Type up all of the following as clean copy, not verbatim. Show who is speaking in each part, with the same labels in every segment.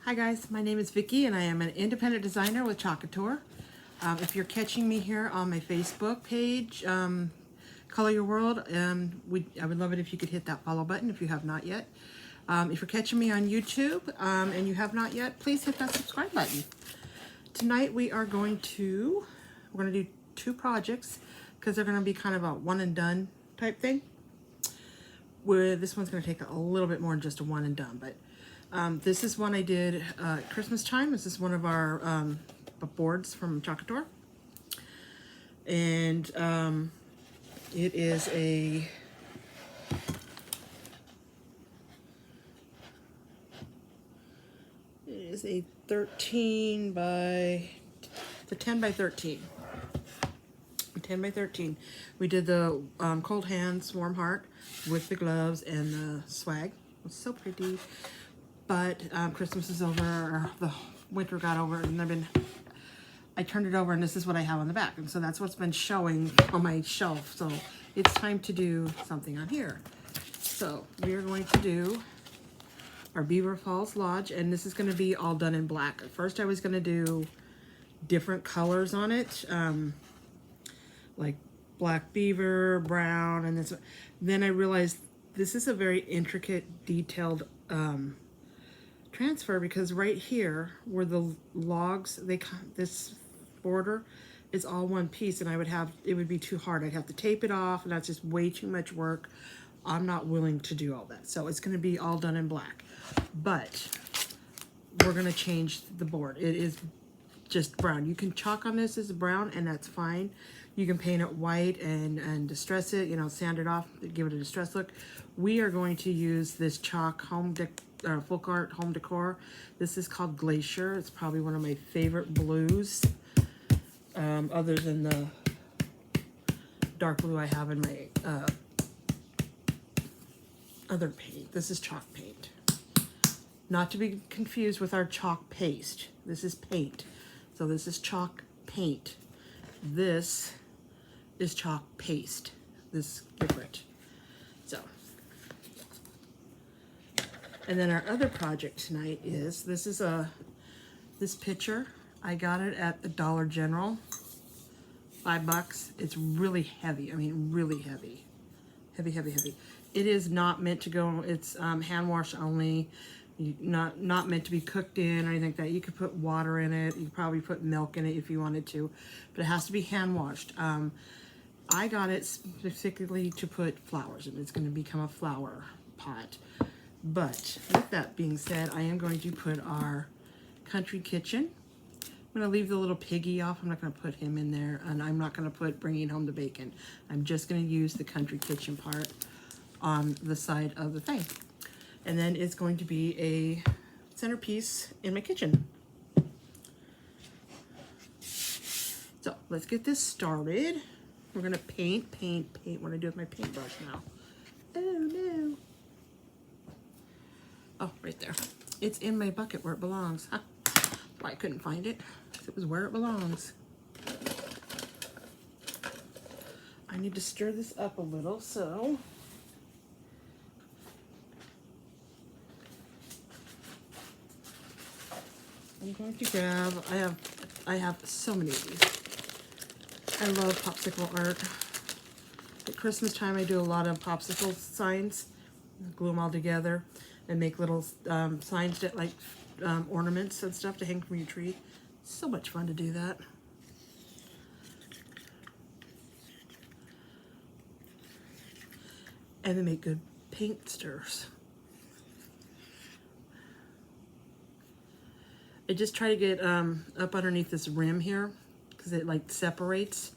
Speaker 1: Hi guys, my name is Vicki and I am an independent designer with Chalkator. If you're catching me here on my Facebook page, Color Your World, I would love it if you could hit that follow button if you have not yet. If you're catching me on YouTube and you have not yet, please hit that subscribe button. Tonight we're going to do two projects because they're going to be kind of a one and done type thing. Where this one's going to take a little bit more than just a one and done, but this is one I did at Christmas time. This is one of our boards from Chalkator, and it is a it's a 10 by 13. 10 by 13. We did the cold hands, warm heart with the gloves and the swag. It's so pretty. But Christmas is over, the winter got over, and I turned it over, and this is what I have on the back. And so that's what's been showing on my shelf. So it's time to do something on here. So we are going to do our Beaver Falls Lodge, and this is going to be all done in black. At first I was going to do different colors on it, like black beaver, brown, and this. Then I realized this is a very intricate, detailed transfer, because right here where the logs, this border is all one piece, and it would be too hard. I'd have to tape it off, and that's just way too much work. I'm not willing to do all that, so it's going to be all done in black. But we're going to change the board. It is just brown. You can chalk on this as brown, and that's fine. You can paint it white and distress it, sand it off, give it a distress look. We are going to use this chalk full art home decor. This is called Glacier. It's probably one of my favorite blues, other than the dark blue I have in my other paint. This is chalk paint. Not to be confused with our chalk paste. This is paint. So this is chalk paint. This is chalk paste. This is different. So, and then our other project tonight is, this picture. I got it at the Dollar General, $5. It's really heavy. I mean, really heavy. Heavy, heavy, heavy. It is not meant to go, it's hand wash only. Not meant to be cooked in or anything like that. You could put water in it. You could probably put milk in it if you wanted to, but it has to be hand washed. I got it specifically to put flowers in. It's going to become a flower pot. But with that being said, I am going to put our country kitchen. I'm going to leave the little piggy off. I'm not going to put him in there, and I'm not going to put bringing home the bacon. I'm just going to use the country kitchen part on the side of the thing. And then it's going to be a centerpiece in my kitchen. So let's get this started. We're gonna paint. What do I do with my paintbrush now? Oh no. Oh, right there. It's in my bucket where it belongs. Huh. Why I couldn't find it. It was where it belongs. I need to stir this up a little, so I'm going to grab, I have so many of these. I love popsicle art. At Christmas time, I do a lot of popsicle signs. Glue them all together and make little signs that like ornaments and stuff to hang from your tree. So much fun to do that. And they make good paint stirs. I just try to get up underneath this rim here because it like separates,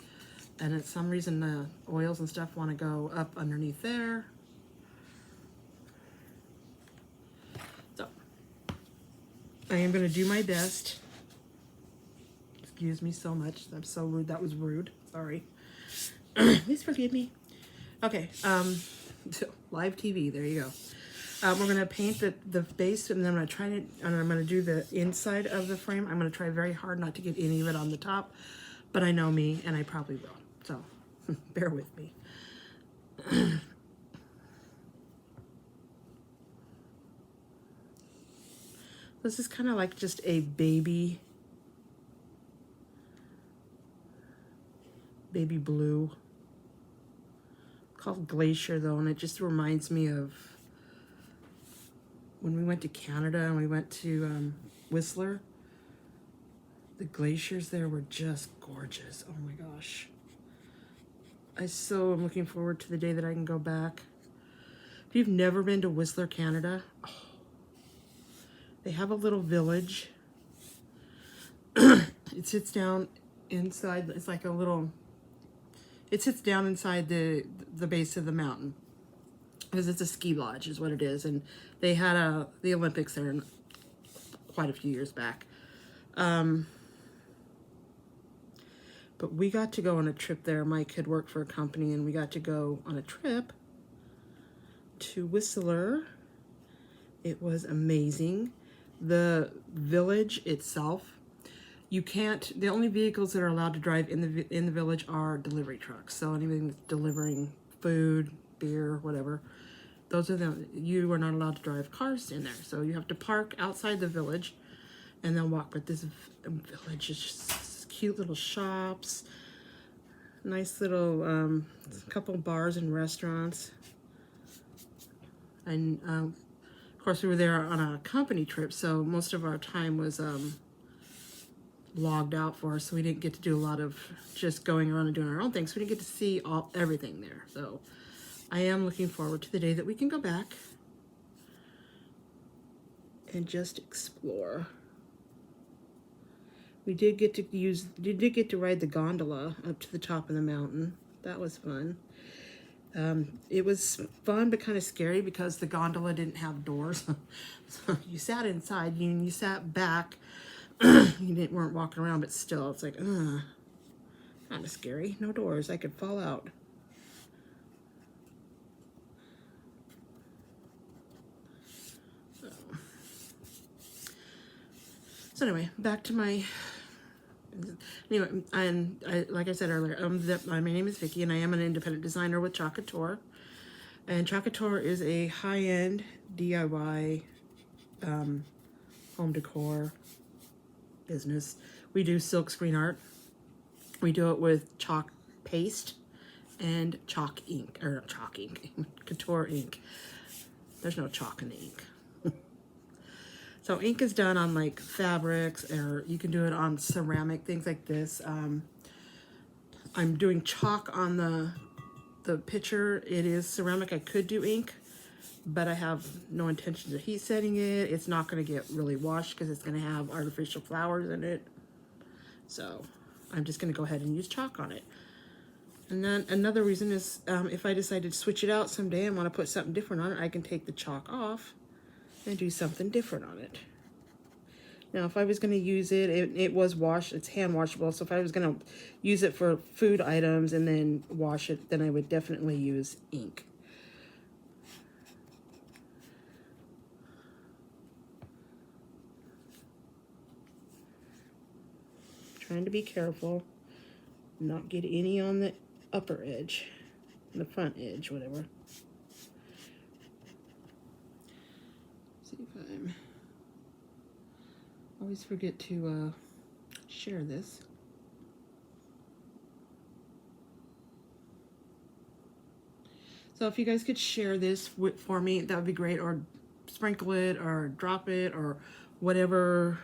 Speaker 1: and at some reason the oils and stuff want to go up underneath there. So I am going to do my best. Excuse me so much. I'm so rude. That was rude. Sorry. Please forgive me. Okay. So live TV. There you go. We're going to paint the base, and then I'm going to do the inside of the frame. I'm going to try very hard not to get any of it on the top, but I know me, and I probably will. So bear with me. This is kind of like just a baby blue. Called Glacier though, and it just reminds me of when we went to Canada and we went to Whistler. The glaciers there were just gorgeous. Oh my gosh. I so am looking forward to the day that I can go back. If you've never been to Whistler, Canada, oh, they have a little village. It sits down inside, it's like a little, it sits down inside the base of the mountain. Because it's a ski lodge is what it is. And they had the Olympics there quite a few years back. But we got to go on a trip there. Mike had worked for a company, and we got to go on a trip to Whistler. It was amazing. The village itself, you can't, the only vehicles that are allowed to drive in the village are delivery trucks. So anything that's delivering food, beer, whatever, those are you are not allowed to drive cars in there. So you have to park outside the village and then walk. But this village is just cute little shops, nice little couple bars and restaurants. And of course we were there on a company trip, so most of our time was logged out for us, so we didn't get to do a lot of just going around and doing our own things. So we didn't get to see everything there. So I am looking forward to the day that we can go back and just explore. We did get to ride the gondola up to the top of the mountain. That was fun. It was fun but kind of scary because the gondola didn't have doors. So you sat inside, you sat back. You weren't walking around, but still, it's like, kind of scary. No doors. I could fall out. So anyway, back to my... Anyway, and like I said earlier, my name is Vicki, and I am an independent designer with Chalk Couture. And Chalk Couture is a high-end DIY home decor business. We do silk screen art. We do it with chalk paste and chalk ink, or chalk ink, couture ink. There's no chalk in the ink. So ink is done on like fabrics, or you can do it on ceramic, things like this. I'm doing chalk on the picture. It is ceramic. I could do ink, but I have no intention of heat setting it. It's not going to get really washed because it's going to have artificial flowers in it. So I'm just going to go ahead and use chalk on it. And then another reason is if I decide to switch it out someday and want to put something different on it, I can take the chalk off and do something different on it. Now, if I was going to use it, it was washed, it's hand washable, so if I was going to use it for food items and then wash it, then I would definitely use ink. Trying to be careful, not get any on the upper edge, the front edge, whatever. Always forget to share this. So if you guys could share this for me, that would be great, or sprinkle it or drop it or whatever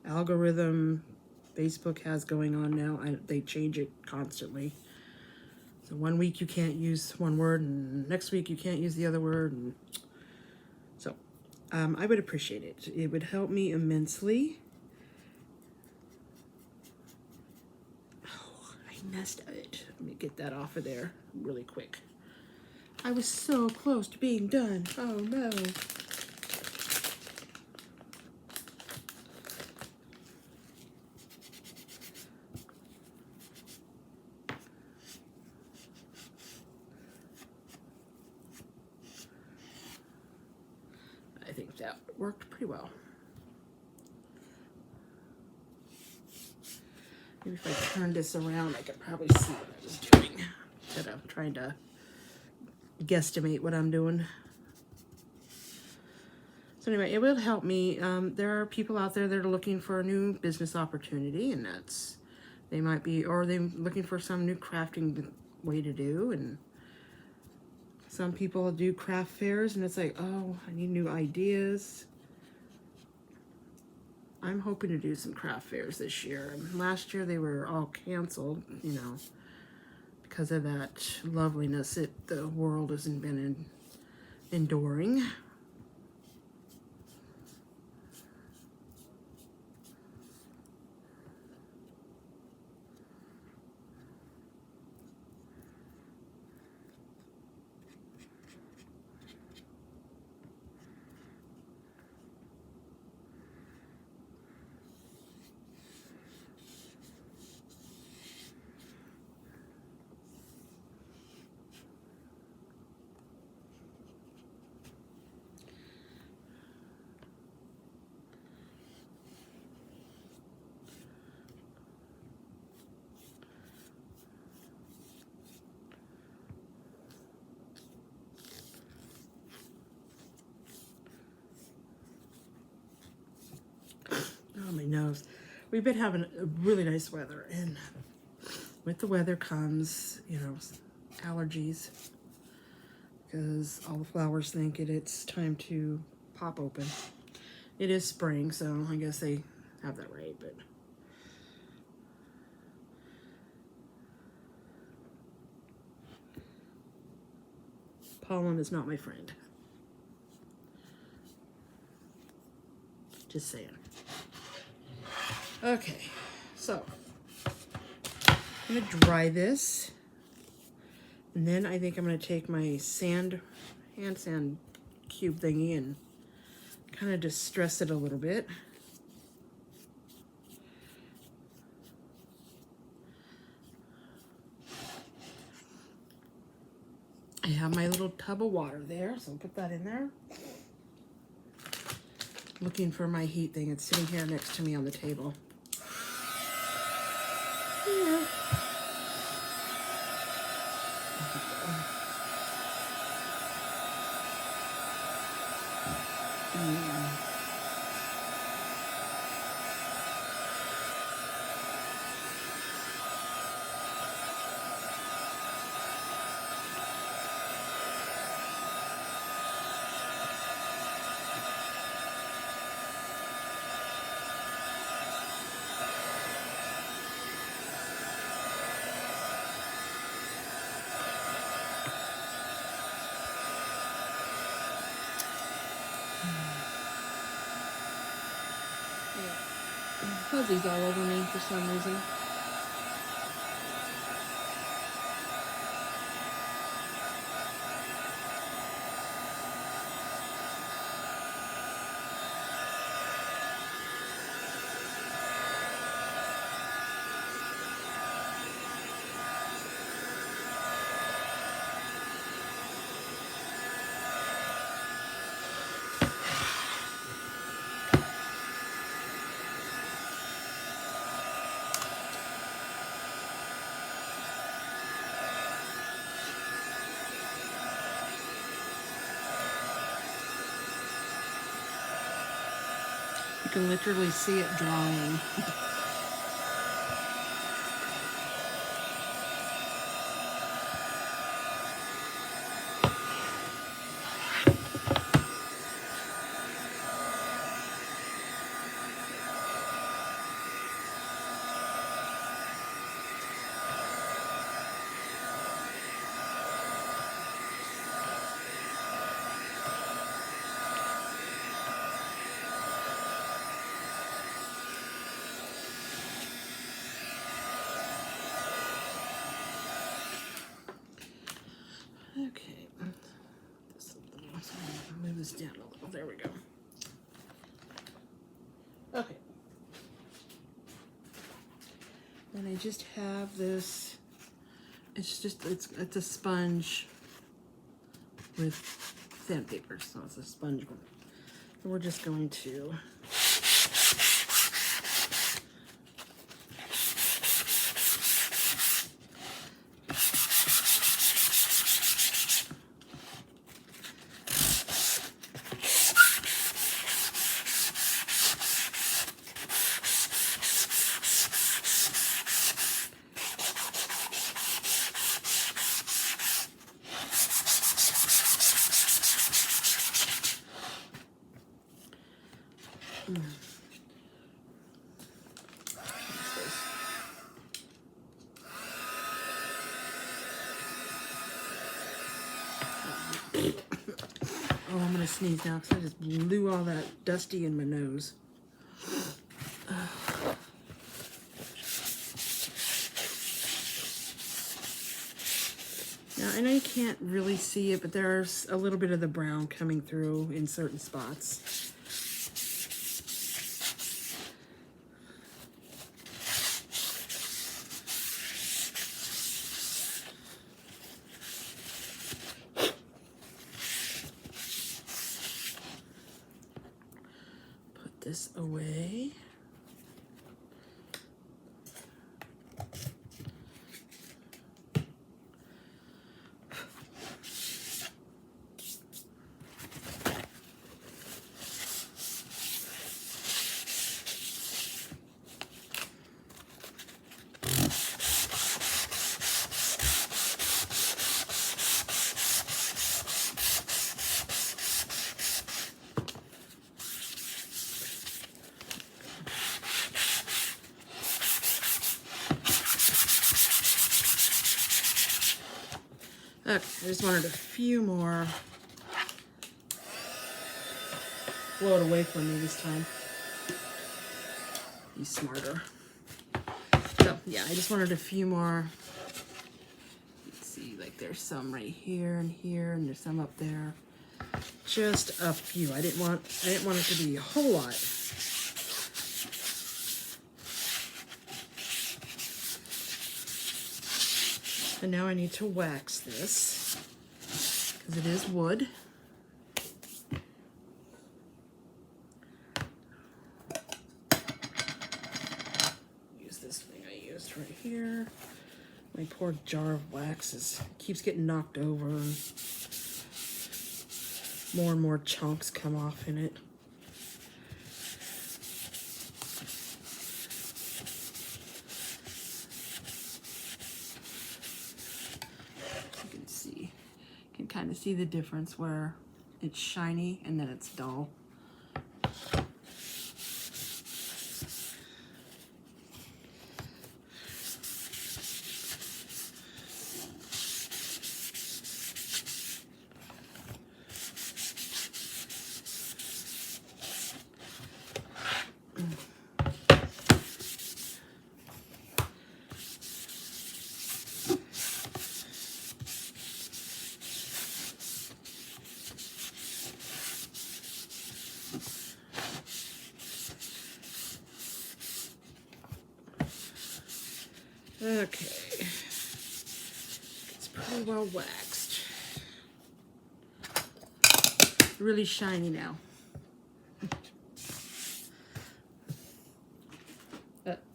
Speaker 1: algorithm Facebook has going on now. They change it constantly. So one week you can't use one word and next week you can't use the other word. And so I would appreciate it. It would help me immensely. Oh, I messed it. Let me get that off of there really quick. I was so close to being done. Oh no. I think that worked pretty well. Maybe if I turn this around, I could probably see what I was doing. Instead of trying to guesstimate what I'm doing. So anyway, it will help me. There are people out there that are looking for a new business opportunity, and they might be, or they're looking for some new crafting way to do. And some people do craft fairs, and it's like, oh, I need new ideas. I'm hoping to do some craft fairs this year. Last year they were all canceled, because of that loveliness that the world has been enduring. Oh, my nose. We've been having really nice weather, and with the weather comes, allergies, because all the flowers think it's time to pop open. It is spring, so I guess they have that right, but pollen is not my friend. Just saying. Okay, so I'm gonna dry this, and then I think I'm gonna take my hand sand cube thingy and kind of distress it a little bit. I have my little tub of water there, so I'll put that in there. Looking for my heat thing. It's sitting here next to me on the table. Yeah. Fuzzies all over me for some reason. You can literally see it drying. Okay, move this down a little. There we go. Okay. And I just have this. It's a sponge with sandpaper, so it's a sponge one. And we're just going to Oh, I'm gonna sneeze now because I just blew all that dusty in my nose. Now, I know you can't really see it, but there's a little bit of the brown coming through in certain spots. Put this away. Okay, I just wanted a few more. Blow it away from me this time. Be smarter. So, yeah, I just wanted a few more. Let's see, like there's some right here, and there's some up there. Just a few. I didn't want it to be a whole lot. And now I need to wax this because it is wood. Use this thing I used right here. My poor jar of wax keeps getting knocked over, and more chunks come off in it. Kind of see the difference where it's shiny and then it's dull. Okay, it's pretty well waxed. Really shiny now.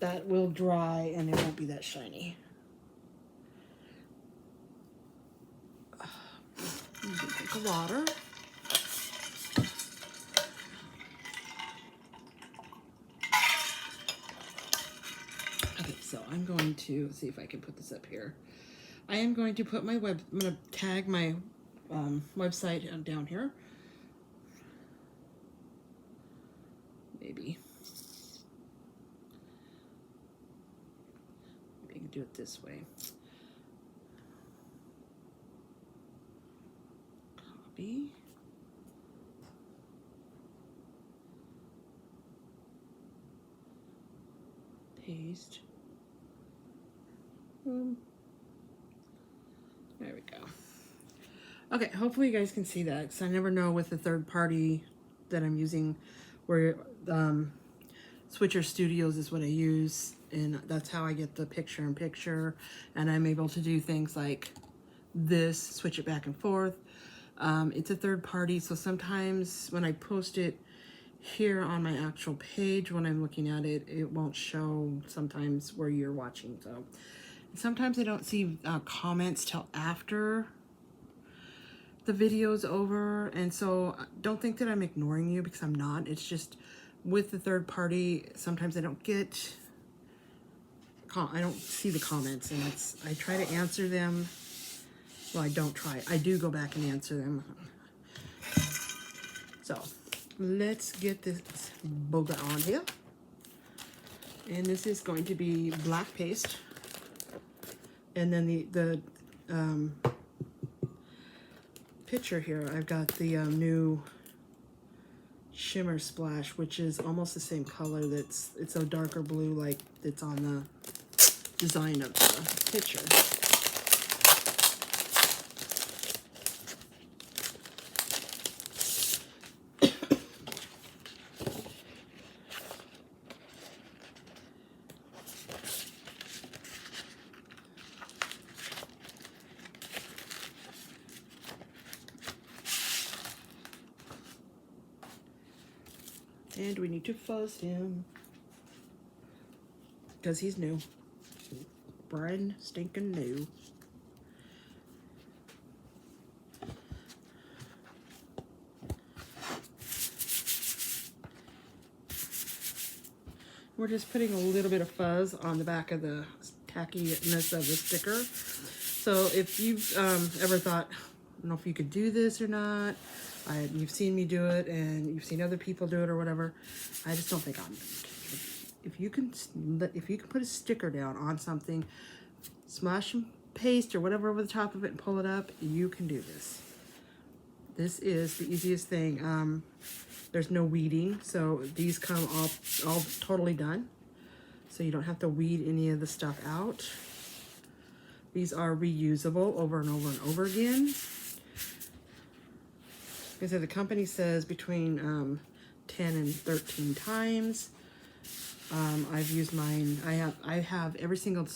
Speaker 1: That will dry and it won't be that shiny. Drink of water. So I'm going to see if I can put this up here. I am going to put my I'm going to tag my website down here. Maybe I can do it this way. Copy. Paste. There we go. Okay, hopefully you guys can see that, because I never know with the third party that I'm using, where Switcher Studios is what I use, and that's how I get the picture-in-picture, and I'm able to do things like this, switch it back and forth. It's a third party, so sometimes when I post it here on my actual page, when I'm looking at it, it won't show sometimes where you're watching. So sometimes I don't see comments till after the video's over, and so don't think that I'm ignoring you, because I'm not. It's just with the third party, sometimes I don't see the comments, and I try to answer them. Well, I don't try. I do go back and answer them. So let's get this booger on here. And this is going to be black paste. And then the picture here, I've got the new shimmer splash, which is almost the same color. It's a darker blue like it's on the design of the picture. And we need to fuzz him because he's new. Brand stinking new. We're just putting a little bit of fuzz on the back of the tackiness of the sticker. So if you've ever thought, I don't know if you could do this or not, you've seen me do it and you've seen other people do it or whatever, I just don't think I'm going to. If you can put a sticker down on something, smash some paste or whatever over the top of it and pull it up, you can do this. This is the easiest thing. There's no weeding, so these come all totally done. So you don't have to weed any of the stuff out. These are reusable over and over and over again. Like I said, the company says between 10 and 13 times. I've used mine. I have every single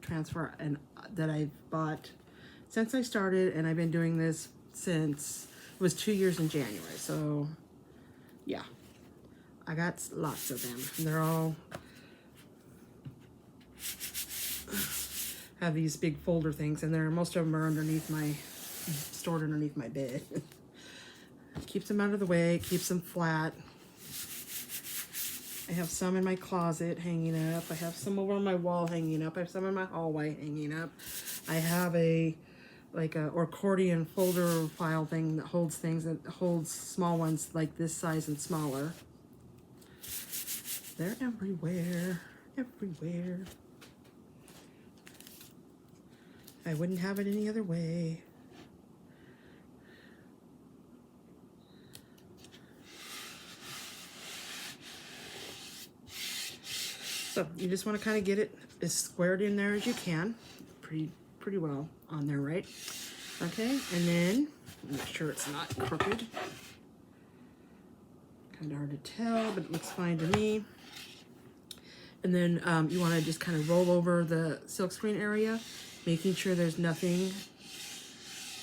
Speaker 1: transfer that I've bought since I started, and I've been doing this since it was 2 years in January. So yeah, I got lots of them. They're all have these big folder things, and most of them are stored underneath my bed. Keeps them out of the way, keeps them flat. I have some in my closet hanging up. I have some over on my wall hanging up. I have some in my hallway hanging up. I have a accordion folder file thing that holds things, that holds small ones like this size and smaller. They're everywhere, everywhere. I wouldn't have it any other way. So you just want to kind of get it as squared in there as you can. Pretty well on there, right? Okay, and then make sure it's not crooked. Kind of hard to tell, but it looks fine to me. And then you want to just kind of roll over the silkscreen area, making sure there's nothing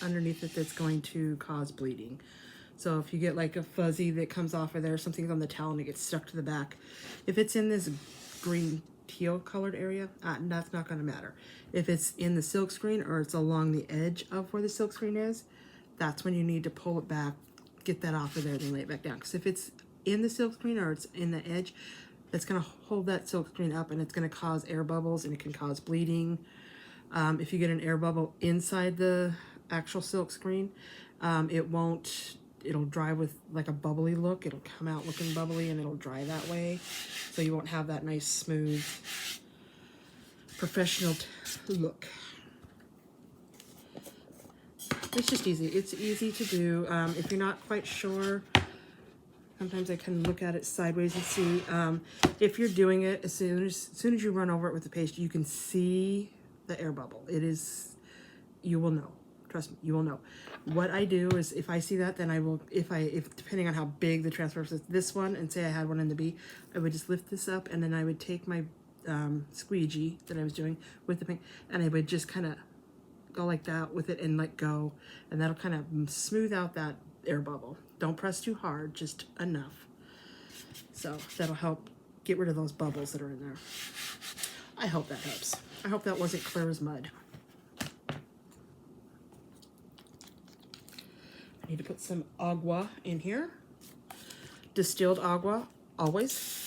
Speaker 1: underneath it that's going to cause bleeding. So if you get like a fuzzy that comes off of there, something's on the towel and it gets stuck to the back. If it's in this green teal colored area, that's not going to matter. If it's in the silkscreen or it's along the edge of where the silkscreen is, that's when you need to pull it back, get that off of there, then lay it back down. Because if it's in the silkscreen or it's in the edge, that's going to hold that silkscreen up and it's going to cause air bubbles and it can cause bleeding. If you get an air bubble inside the actual silkscreen, it'll dry with like a bubbly look. It'll come out looking bubbly and it'll dry that way. So you won't have that nice, smooth, professional look. It's just easy. It's easy to do. If you're not quite sure, sometimes I can look at it sideways and see. If you're doing it, as soon as you run over it with the paste, you can see the air bubble. You will know. Trust me, you will know. What I do is if I see that, then I will, if depending on how big the transfer is, this one, and say I had one in the B, I would just lift this up and then I would take my squeegee that I was doing with the paint and I would just kind of go like that with it and let go, and that'll kind of smooth out that air bubble. Don't press too hard, just enough. So that'll help get rid of those bubbles that are in there. I hope that helps. I hope that wasn't clear as mud. I need to put some agua in here. Distilled agua, always.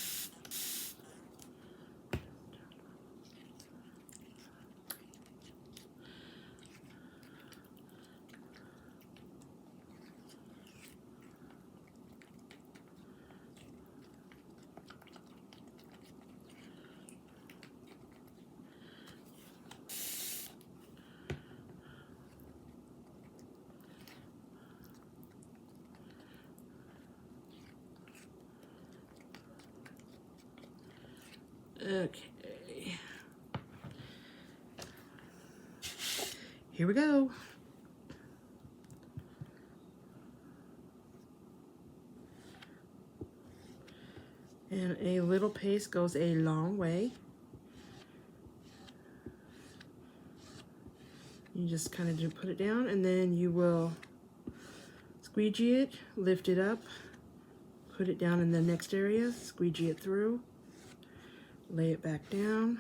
Speaker 1: Okay. Here we go. And a little paste goes a long way. You just kind of do put it down, and then you will squeegee it, lift it up, put it down in the next area, squeegee it through, lay it back down,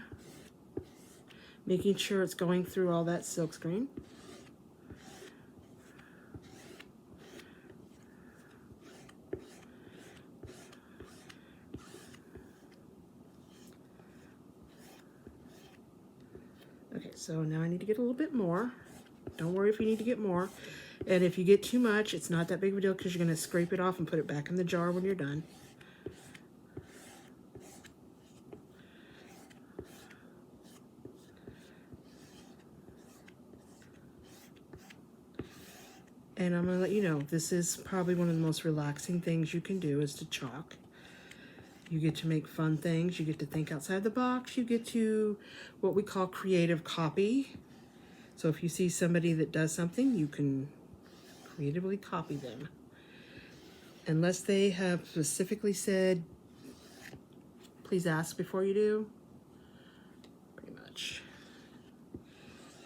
Speaker 1: making sure it's going through all that silkscreen. Okay, so now I need to get a little bit more. Don't worry if you need to get more. And if you get too much, it's not that big of a deal because you're going to scrape it off and put it back in the jar when you're done. And I'm going to let you know, this is probably one of the most relaxing things you can do is to chalk. You get to make fun things. You get to think outside the box. You get to what we call creative copy. So if you see somebody that does something, you can creatively copy them. Unless they have specifically said, please ask before you do. Pretty much.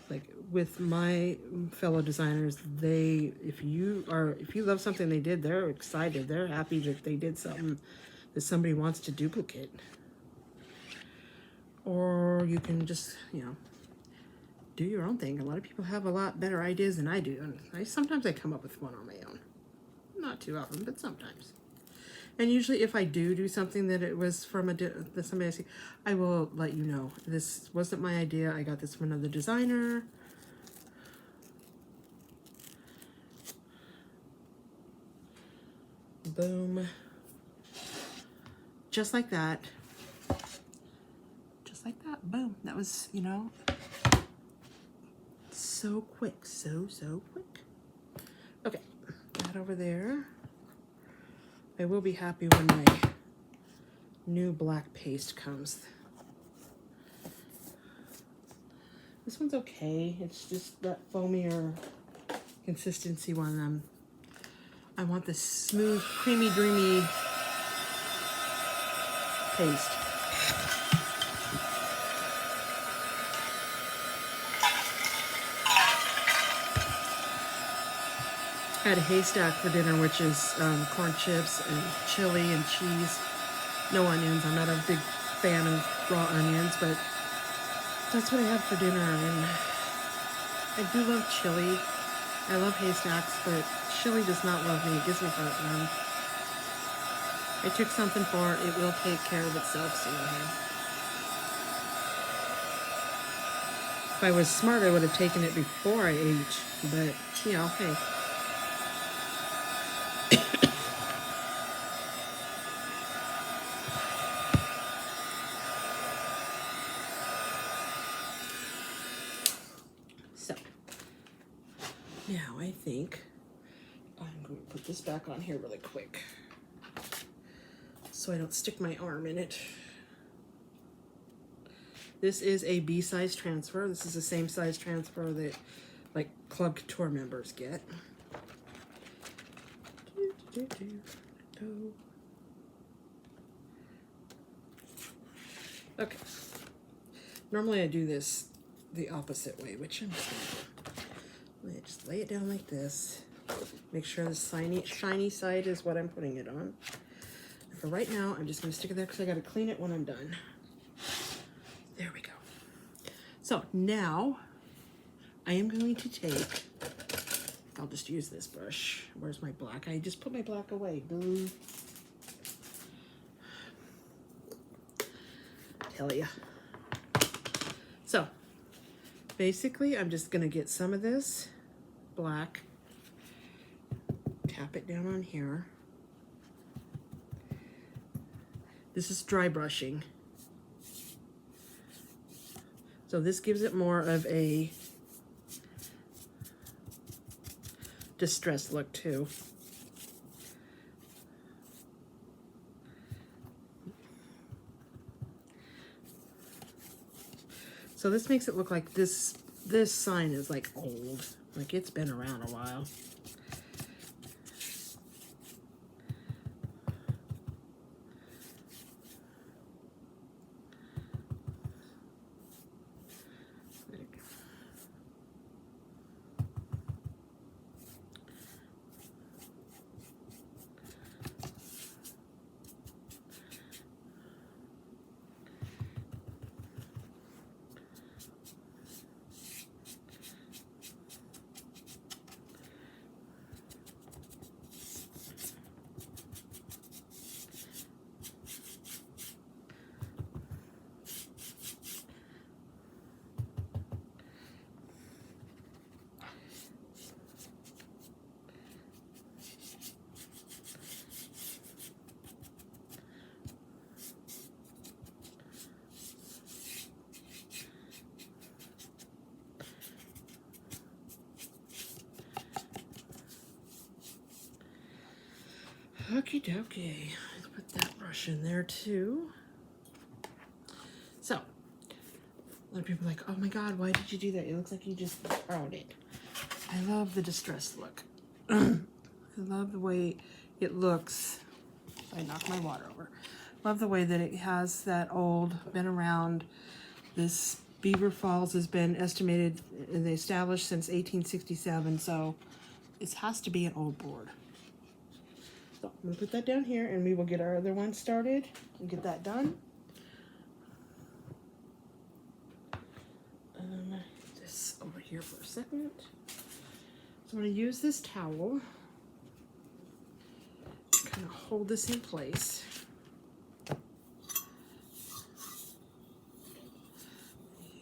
Speaker 1: Like with my fellow designers, if you love something they did, they're excited. They're happy that they did something that somebody wants to duplicate. Or you can just, do your own thing. A lot of people have a lot better ideas than I do, and sometimes I come up with one on my own. Not too often, but sometimes. And usually if I do something that it was from somebody I see, I will let you know. This wasn't my idea. I got this from another designer. Boom. Just like that. Just like that. Boom. That was, so quick. So quick. Okay. That over there. I will be happy when my new black paste comes. This one's okay. It's just that foamier consistency one. I want this smooth, creamy, dreamy paste. I had a haystack for dinner, which is corn chips and chili and cheese. No onions. I'm not a big fan of raw onions, but that's what I had for dinner. And I do love chili. I love haystacks, but chili does not love me. It gives me heartburn. I took something for it. It will take care of itself soon. If I was smart, I would have taken it before I ate. But, hey. So, now I think I'm going to put this back on here really quick so I don't stick my arm in it. This is a B-size transfer. This is the same size transfer that like Club Couture members get. Okay. Normally I do this the opposite way, which I'm just going to just lay it down like this. Make sure the shiny side is what I'm putting it on. And for right now, I'm just going to stick it there because I got to clean it when I'm done. There we go. So now I am going to take, I'll just use this brush. Where's my black? I just put my black away. Boo. Tell ya. So basically, I'm just going to get some of this black, tap it down on here. This is dry brushing. So this gives it more of a distressed look too. So this makes it look like this sign is like old, like it's been around a while. Okie dokie. Let's put that brush in there too. So, a lot of people are like, oh my god, why did you do that? It looks like you just borrowed it. I love the distressed look. I love the way it looks. I knocked my water over. Love the way that it has that old, been around. This Beaver Falls has been estimated and established since 1867, so it has to be an old board. So I'm going to put that down here and we will get our other one started and get that done. This over here for a second. So I'm going to use this towel to kind of hold this in place.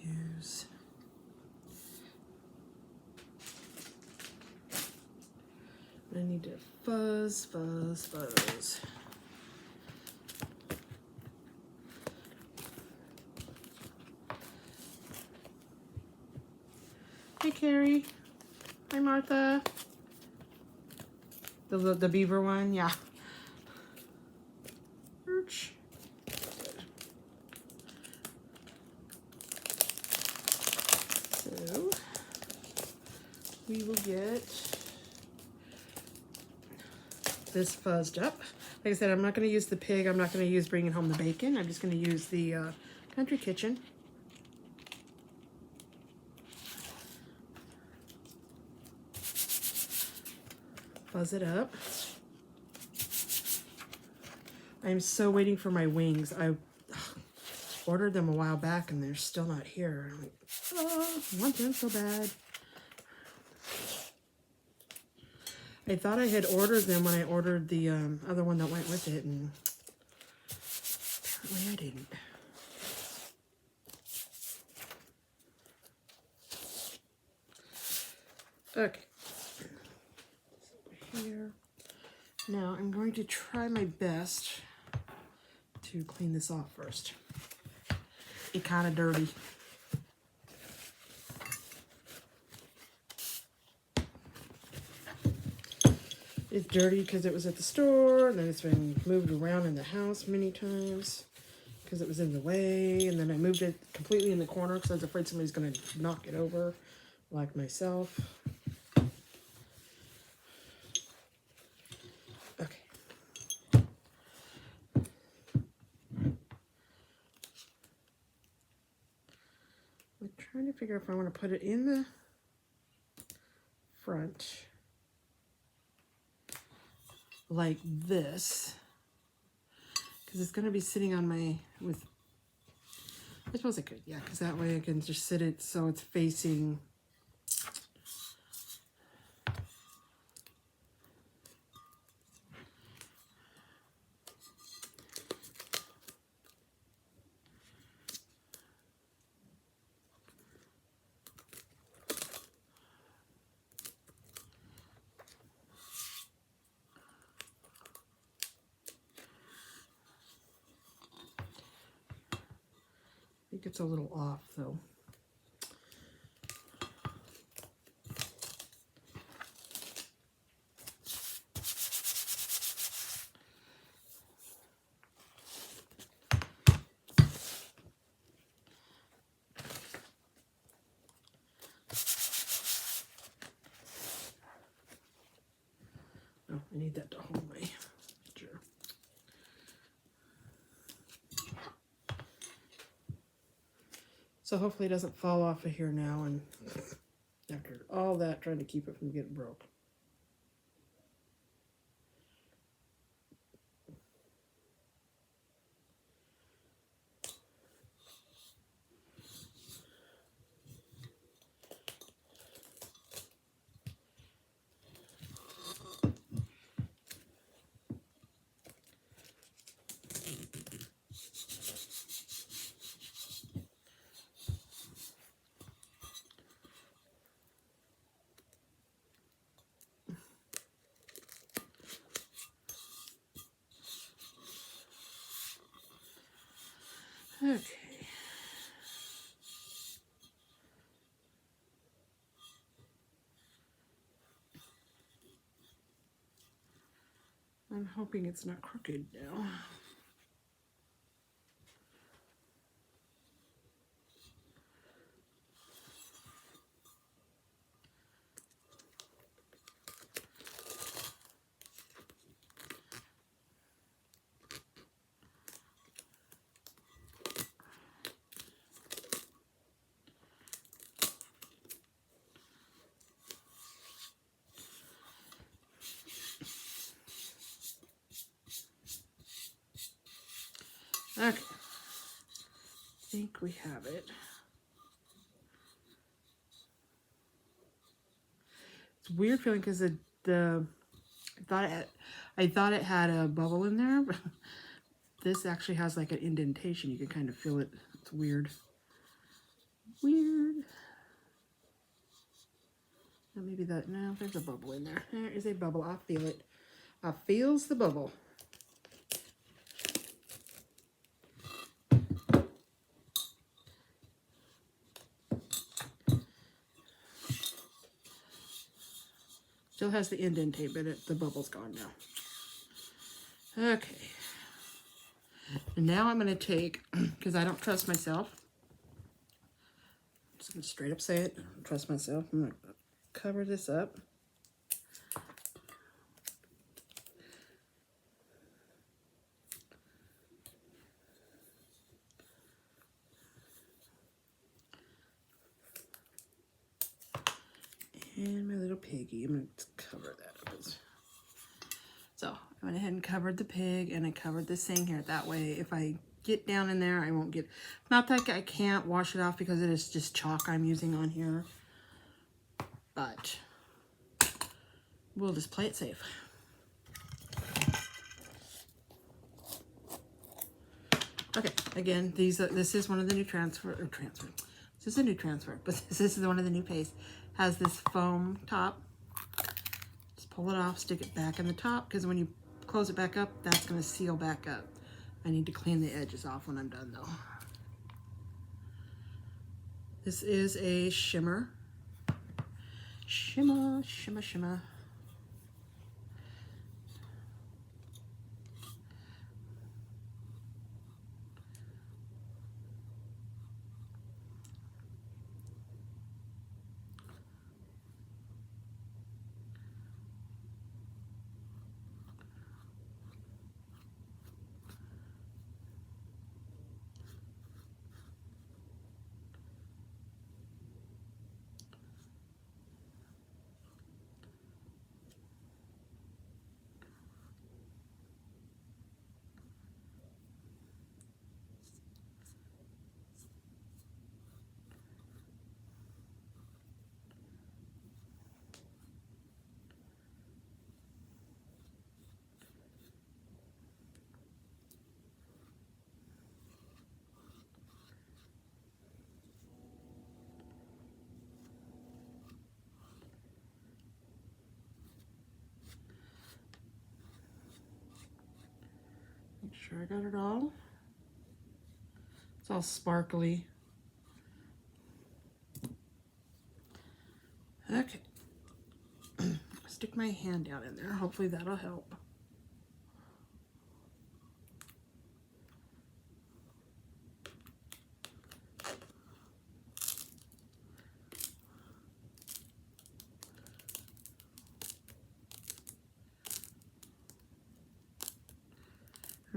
Speaker 1: Use I need to fuzz, fuzz, fuzz. Hey, Carrie. Hi, Martha. The beaver one, yeah. Perch. So we will get this fuzzed up. Like I said, I'm not going to use the pig. I'm not going to use bringing home the bacon. I'm just going to use the country kitchen. Fuzz it up. I'm so waiting for my wings. I ordered them a while back and they're still not here. I'm like, oh, I want them so bad. I thought I had ordered them when I ordered the other one that went with it, and apparently I didn't. Okay. Over here. Now I'm going to try my best to clean this off first. It's kind of dirty. It's dirty because it was at the store, and then it's been moved around in the house many times because it was in the way, and then I moved it completely in the corner because I was afraid somebody's going to knock it over, like myself. Okay. I'm trying to figure out if I want to put it in the front like this, because it's going to be sitting on my, I suppose I could, yeah, because that way I can just sit it so it's facing I think it's a little off though. Oh, I need that to hold my picture. So hopefully it doesn't fall off of here now, and after all that, trying to keep it from getting broke. Okay. I'm hoping it's not crooked now. Okay. I think we have it. It's a weird feeling because I thought it had a bubble in there, but this actually has like an indentation. You can kind of feel it. It's weird. Weird. Or maybe that, no, there's a bubble in there. There is a bubble. I feel it. I feels the bubble. Still has the indentate, but the bubble's gone now. Okay. And now I'm going to take, because I don't trust myself, I'm just going to straight up say it, I don't trust myself. I'm going to cover this up. And my little piggy, I'm going to cover that up. So I went ahead and covered the pig, and I covered this thing here. That way, if I get down in there, I won't get, not that I can't wash it off because it is just chalk I'm using on here, but we'll just play it safe. Okay, again, this is one of the new This is a new transfer, but this is one of the new paste. Has this foam top. Just pull it off, stick it back in the top, because when you close it back up, that's going to seal back up. I need to clean the edges off when I'm done, though. This is a shimmer. Shimmer, shimmer, shimmer. Make sure I got it all. It's all sparkly. Okay. Stick my hand down in there. Hopefully that'll help.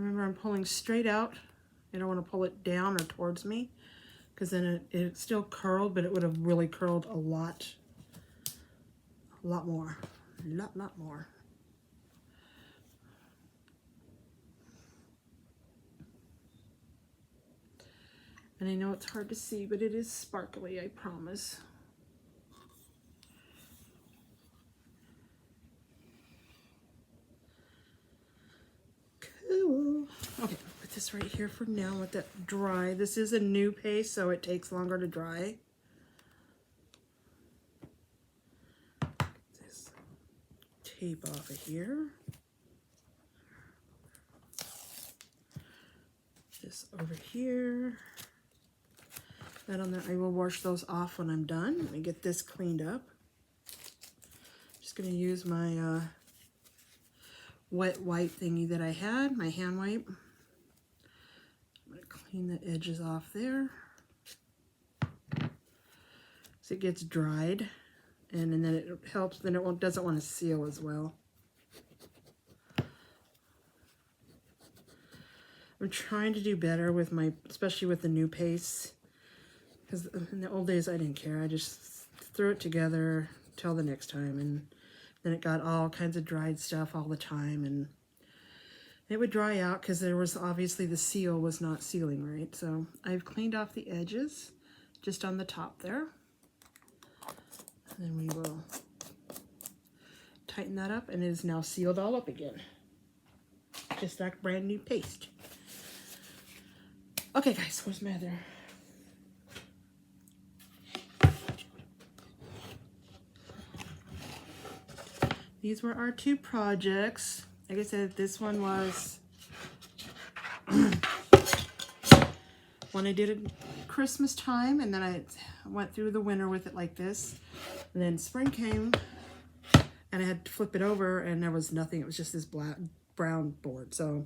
Speaker 1: Remember, I'm pulling straight out. I don't want to pull it down or towards me, because then it still curled, but it would have really curled a lot more. A lot more. And I know it's hard to see, but it is sparkly, I promise. Cool. Okay, put this right here for now, let that dry. This is a new paste, so it takes longer to dry. This tape off of here. This over here. That on there. I will wash those off when I'm done. Let me get this cleaned up. Just gonna use my wet wipe thingy that I had, my hand wipe. I'm gonna clean the edges off there so it gets dried, and then it helps. Then it doesn't want to seal as well. I'm trying to do better with especially with the new paste. Because in the old days, I didn't care. I just threw it together till the next time. And then it got all kinds of dried stuff all the time. And it would dry out because there was obviously the seal was not sealing right. So I've cleaned off the edges just on the top there. And then we will tighten that up. And it is now sealed all up again. Just like brand new paste. Okay, guys, where's my other... These were our two projects. Like I said, this one was when I did it Christmas time, and then I went through the winter with it like this. And then spring came, and I had to flip it over, and there was nothing. It was just this brown board. So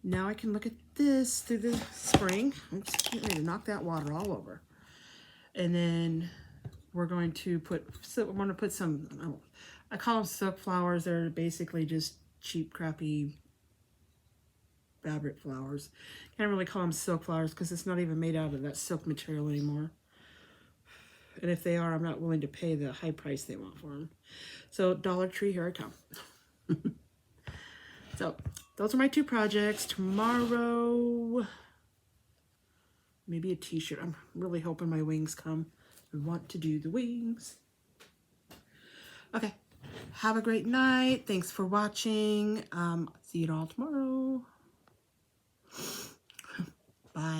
Speaker 1: now I can look at this through the spring. I'm just getting ready to knock that water all over. And then we're going to put, some, I call them silk flowers. They're basically just cheap, crappy fabric flowers. Can't really call them silk flowers because it's not even made out of that silk material anymore. And if they are, I'm not willing to pay the high price they want for them. So Dollar Tree, here I come. So those are my two projects. Tomorrow, maybe a t-shirt. I'm really hoping my wings come. I want to do the wings. Okay. Have a great night. Thanks for watching. See you all tomorrow. Bye.